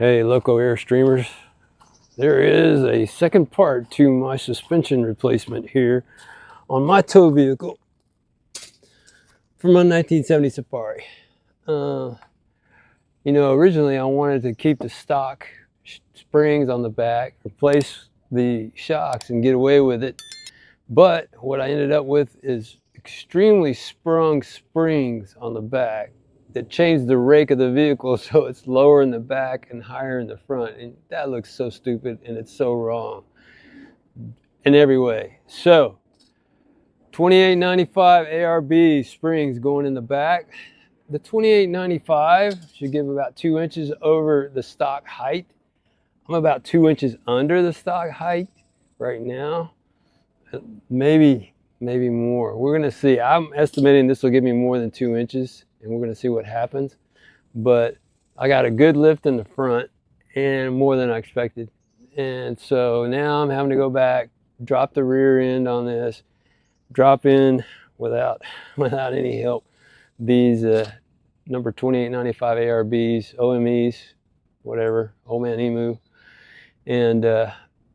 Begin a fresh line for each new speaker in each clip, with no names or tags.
Hey, local Airstreamers. There is a second part to my suspension replacement here on my tow vehicle from my 1970 Safari. Originally I wanted to keep the stock springs on the back, replace the shocks and get away with it. But what I ended up with is extremely sprung springs on the back that changed the rake of the vehicle so it's lower in the back and higher in the front. And that looks so stupid and it's so wrong in every way. So 2895 ARB springs going in the back. The 2895 should give about 2 inches over the stock height. I'm about 2 inches under the stock height right now. Maybe more. We're gonna see. I'm estimating this will give me more than 2 inches, and we're gonna see what happens. But I got a good lift in the front and more than I expected. And so now I'm having to go back, drop the rear end on this, drop in without any help these number 2895 ARBs, OMEs, whatever, old Man Emu, and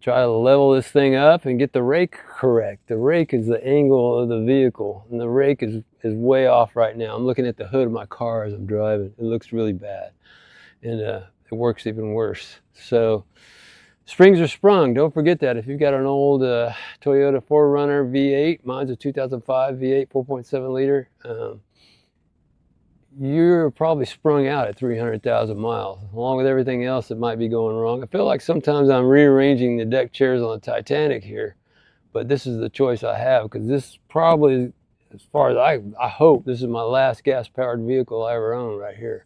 try to level this thing up and get the rake correct. The rake is the angle of the vehicle, and the rake is way off right now. I'm looking at the hood of my car as I'm driving. It looks really bad, and it works even worse. So springs are sprung. Don't forget that. If you've got an old Toyota 4Runner V8, mine's a 2005 V8 4.7 liter, you're probably sprung out at 300,000 miles, along with everything else that might be going wrong. I feel like sometimes I'm rearranging the deck chairs on the Titanic here, but this is the choice I have, because this probably, as far as I hope, this is my last gas-powered vehicle I ever own right here.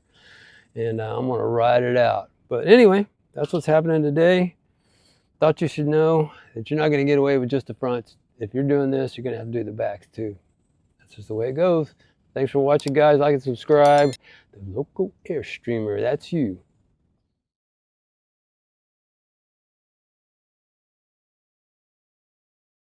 And I'm gonna ride it out. But anyway, that's what's happening today. Thought you should know that you're not gonna get away with just the fronts. If you're doing this, you're gonna have to do the backs too. That's just the way it goes. Thanks for watching, guys. Like and subscribe. The local Airstreamer, that's you.